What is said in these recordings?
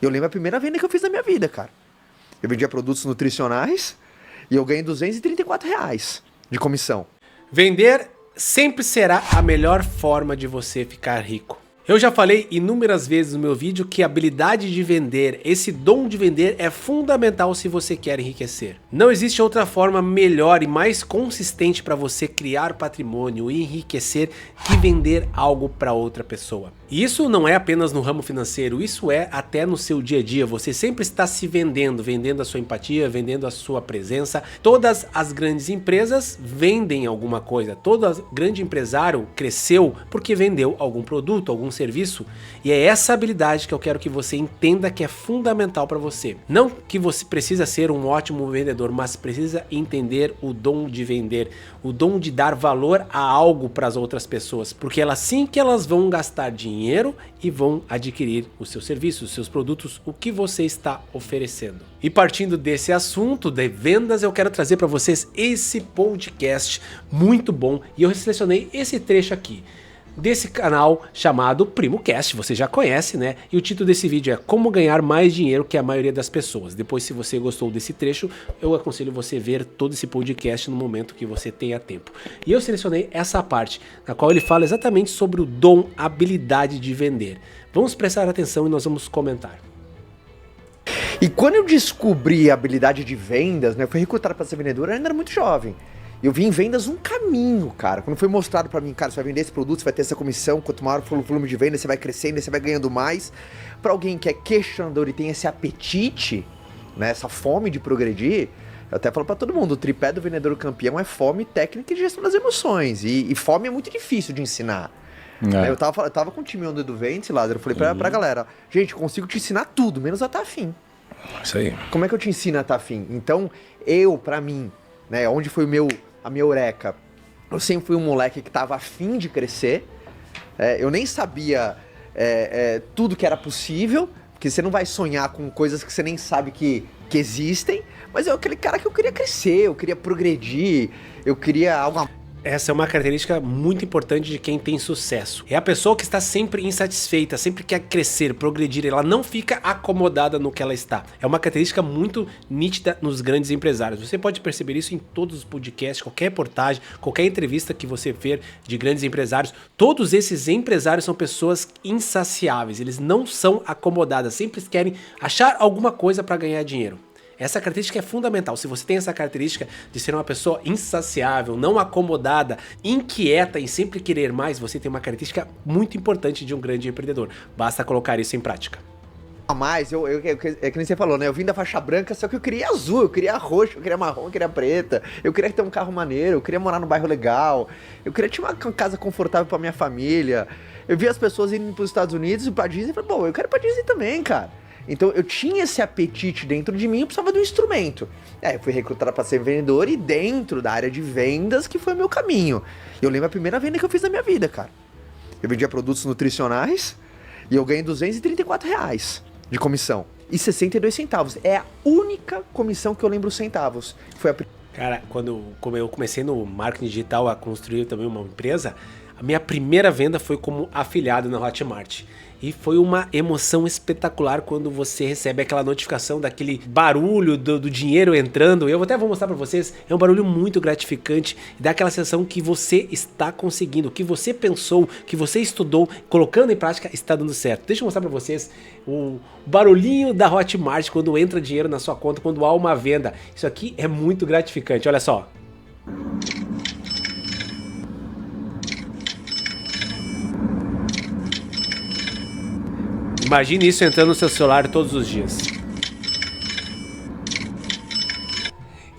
Eu lembro a primeira venda que eu fiz na minha vida, cara. Eu vendia produtos nutricionais e eu ganhei R$ 234 de comissão. Vender sempre será a melhor forma de você ficar rico. Eu já falei inúmeras vezes no meu vídeo que a habilidade de vender, esse dom de vender é fundamental se você quer enriquecer. Não existe outra forma melhor e mais consistente para você criar patrimônio e enriquecer que vender algo para outra pessoa. E isso não é apenas no ramo financeiro, isso é até no seu dia a dia. Você sempre está se vendendo, vendendo a sua empatia, vendendo a sua presença. Todas as grandes empresas vendem alguma coisa. Todo grande empresário cresceu porque vendeu algum produto, algum serviço. E é essa habilidade que eu quero que você entenda que é fundamental para você. Não que você precisa ser um ótimo vendedor, mas precisa entender o dom de vender, o dom de dar valor a algo para as outras pessoas, porque é assim que elas vão gastar dinheiro e vão adquirir os seus serviços, os seus produtos, o que você está oferecendo. E partindo desse assunto de vendas, eu quero trazer para vocês esse podcast muito bom e eu selecionei esse trecho aqui desse canal chamado PrimoCast, você já conhece, né? E o título desse vídeo é Como Ganhar Mais Dinheiro que a Maioria das Pessoas. Depois, se você gostou desse trecho, eu aconselho você ver todo esse podcast no momento que você tenha tempo. E eu selecionei essa parte, na qual ele fala exatamente sobre o dom, habilidade de vender. Vamos prestar atenção e nós vamos comentar. E quando eu descobri a habilidade de vendas, né? Eu fui recrutado para ser vendedor, eu ainda era muito jovem. Eu vi em vendas um caminho, cara. Quando foi mostrado pra mim, cara, você vai vender esse produto, você vai ter essa comissão, quanto maior for o volume de venda, você vai crescendo, você vai ganhando mais. Pra alguém que é questionador e tem esse apetite, né, essa fome de progredir, eu até falo pra todo mundo, o tripé do vendedor campeão é fome, técnica e gestão das emoções. E fome é muito difícil de ensinar. É. Eu tava com o time do Vente, Lázaro, eu falei pra galera, gente, eu consigo te ensinar tudo, menos a estar afim. Isso aí. Como é que eu te ensino a estar afim? Então, pra mim, né, onde foi a minha eureka, eu sempre fui um moleque que tava afim de crescer, eu nem sabia tudo que era possível, porque você não vai sonhar com coisas que você nem sabe que existem, mas eu aquele cara que eu queria crescer, eu queria progredir, eu queria algo. Essa é uma característica muito importante de quem tem sucesso. É a pessoa que está sempre insatisfeita, sempre quer crescer, progredir, ela não fica acomodada no que ela está. É uma característica muito nítida nos grandes empresários. Você pode perceber isso em todos os podcasts, qualquer reportagem, qualquer entrevista que você ver de grandes empresários. Todos esses empresários são pessoas insaciáveis, eles não são acomodados, sempre querem achar alguma coisa para ganhar dinheiro. Essa característica é fundamental. Se você tem essa característica de ser uma pessoa insaciável, não acomodada, inquieta e sempre querer mais, você tem uma característica muito importante de um grande empreendedor. Basta colocar isso em prática. A mais, é que nem você falou, né? Eu vim da faixa branca, só que eu queria azul, eu queria roxo, eu queria marrom, eu queria preta, eu queria ter um carro maneiro, eu queria morar num bairro legal, eu queria ter uma casa confortável pra minha família. Eu vi as pessoas indo pros Estados Unidos e pra Disney e falei, pô, eu quero ir pra Disney também, cara. Então eu tinha esse apetite dentro de mim, eu precisava de um instrumento. Eu fui recrutado para ser vendedor e dentro da área de vendas que foi o meu caminho. Eu lembro a primeira venda que eu fiz na minha vida, cara. Eu vendia produtos nutricionais e eu ganhei R$ 234 de comissão. E 62 centavos. É a única comissão que eu lembro centavos. Foi a... Cara, como eu comecei no marketing digital a construir também uma empresa, a minha primeira venda foi como afiliado na Hotmart. E foi uma emoção espetacular quando você recebe aquela notificação daquele barulho do dinheiro entrando. Eu até vou mostrar pra vocês, é um barulho muito gratificante e dá aquela sensação que você está conseguindo, que você pensou, que você estudou, colocando em prática, está dando certo. Deixa eu mostrar pra vocês o barulhinho da Hotmart quando entra dinheiro na sua conta, quando há uma venda. Isso aqui é muito gratificante, olha só. Imagine isso entrando no seu celular todos os dias.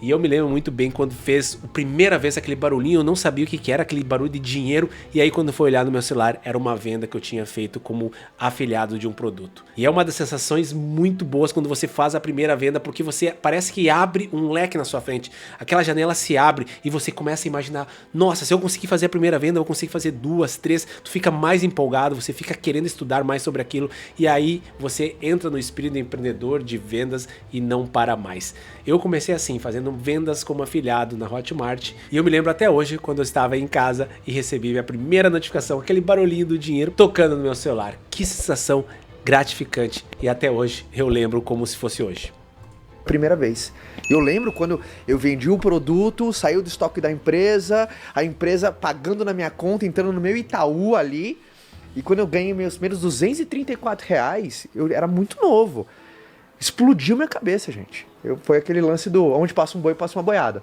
E eu me lembro muito bem quando fez a primeira vez aquele barulhinho, eu não sabia o que era aquele barulho de dinheiro, e aí quando foi olhar no meu celular, era uma venda que eu tinha feito como afiliado de um produto. E é uma das sensações muito boas quando você faz a primeira venda, porque você parece que abre um leque na sua frente, aquela janela se abre e você começa a imaginar, nossa, se eu conseguir fazer a primeira venda, eu vou conseguir fazer 2, 3, tu fica mais empolgado, você fica querendo estudar mais sobre aquilo, e aí você entra no espírito empreendedor de vendas e não para mais. Eu comecei assim, fazendo vendas como afiliado na Hotmart, e eu me lembro até hoje quando eu estava em casa e recebi minha primeira notificação, aquele barulhinho do dinheiro tocando no meu celular. Que sensação gratificante e até hoje eu lembro como se fosse hoje. Primeira vez. Eu lembro quando eu vendi o produto, saiu do estoque da empresa, a empresa pagando na minha conta, entrando no meu Itaú ali, e quando eu ganhei meus primeiros R$234, eu era muito novo. Explodiu minha cabeça, gente. Foi aquele lance do onde passa um boi, passa uma boiada.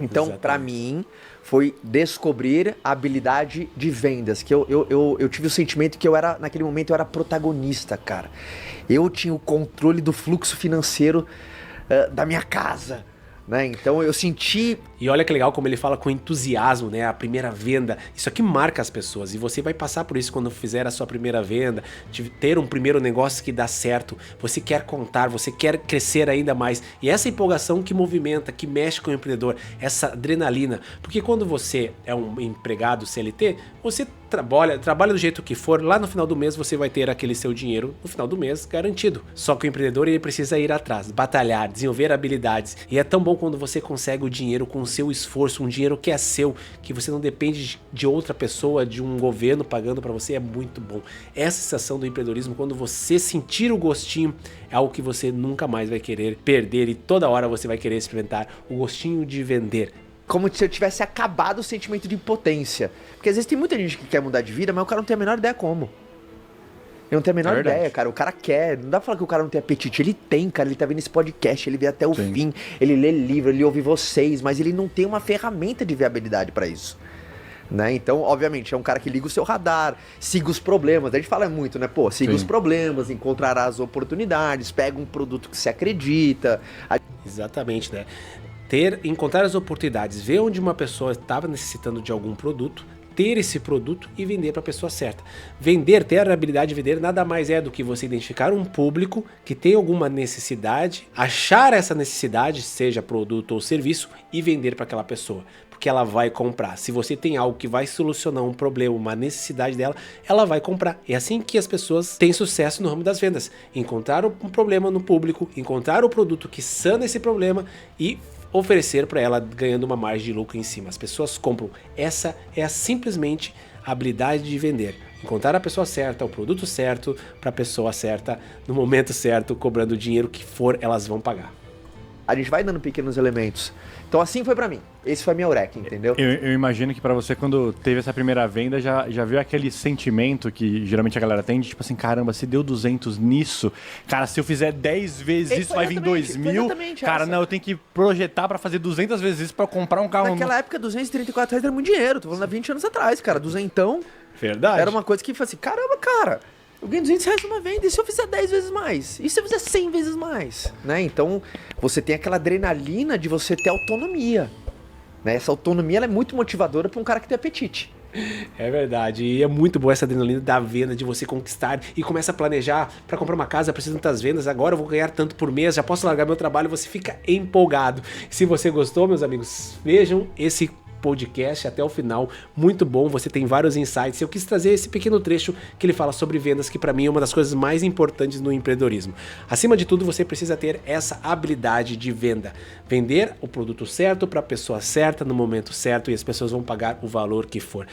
Então, pra mim, foi descobrir a habilidade de vendas, que eu tive o sentimento que naquele momento eu era protagonista, cara. Eu tinha o controle do fluxo financeiro da minha casa, né? Então eu senti... E olha que legal como ele fala com entusiasmo, né? A primeira venda, isso aqui marca as pessoas e você vai passar por isso quando fizer a sua primeira venda, ter um primeiro negócio que dá certo, você quer contar, você quer crescer ainda mais e essa empolgação que movimenta, que mexe com o empreendedor, essa adrenalina, porque quando você é um empregado CLT, você trabalha do jeito que for, lá no final do mês você vai ter aquele seu dinheiro no final do mês garantido. Só que o empreendedor ele precisa ir atrás, batalhar, desenvolver habilidades e é tão bom quando você consegue o dinheiro com o seu esforço, um dinheiro que é seu, que você não depende de outra pessoa, de um governo pagando para você, é muito bom. Essa sensação do empreendedorismo, quando você sentir o gostinho, é algo que você nunca mais vai querer perder e toda hora você vai querer experimentar o gostinho de vender. Como se eu tivesse acabado o sentimento de impotência. Porque às vezes tem muita gente que quer mudar de vida, mas o cara não tem a menor ideia como. Eu não tenho a menor ideia, cara. O cara quer. Não dá pra falar que o cara não tem apetite. Ele tem, cara. Ele tá vendo esse podcast, ele vê até o fim. Ele lê livro, ele ouve vocês, mas ele não tem uma ferramenta de viabilidade pra isso. Né? Então, obviamente, é um cara que liga o seu radar, siga os problemas. A gente fala muito, né? Pô, siga os problemas, encontrará as oportunidades, pega um produto que você acredita. Exatamente, né? Encontrar as oportunidades, ver onde uma pessoa estava necessitando de algum produto, ter esse produto e vender para a pessoa certa. Vender, ter a habilidade de vender, nada mais é do que você identificar um público que tem alguma necessidade, achar essa necessidade, seja produto ou serviço, e vender para aquela pessoa, porque ela vai comprar. Se você tem algo que vai solucionar um problema, uma necessidade dela, ela vai comprar. É assim que as pessoas têm sucesso no ramo das vendas. Encontrar um problema no público, encontrar o produto que sana esse problema e oferecer para ela ganhando uma margem de lucro em cima. As pessoas compram. Essa é simplesmente a habilidade de vender. Encontrar a pessoa certa, o produto certo, para a pessoa certa, no momento certo, cobrando o dinheiro que for, elas vão pagar. A gente vai dando pequenos elementos. Então assim foi pra mim. Esse foi a minha eureka, entendeu? Eu imagino que pra você, quando teve essa primeira venda, já viu aquele sentimento que geralmente a galera tem de tipo assim, caramba, se deu 200 nisso, cara, se eu fizer 10 vezes isso vai vir 2.000, cara, não, eu tenho que projetar pra fazer 200 vezes isso pra comprar um carro. Naquela época, R$234 era muito dinheiro, tô falando há 20 anos atrás, cara, duzentão. Verdade. Era uma coisa que, assim, caramba, cara, eu ganho R$200 numa venda, e se eu fizer 10 vezes mais? E se eu fizer 100 vezes mais? Né? Então, você tem aquela adrenalina de você ter autonomia. Né? Essa autonomia ela é muito motivadora para um cara que tem apetite. É verdade, e é muito boa essa adrenalina da venda, de você conquistar e começa a planejar para comprar uma casa, preciso de tantas vendas, agora eu vou ganhar tanto por mês, já posso largar meu trabalho, você fica empolgado. Se você gostou, meus amigos, vejam esse podcast até o final, muito bom, você tem vários insights. Eu quis trazer esse pequeno trecho que ele fala sobre vendas, que para mim é uma das coisas mais importantes no empreendedorismo. Acima de tudo, você precisa ter essa habilidade de venda, vender o produto certo para a pessoa certa, no momento certo, e as pessoas vão pagar o valor que for.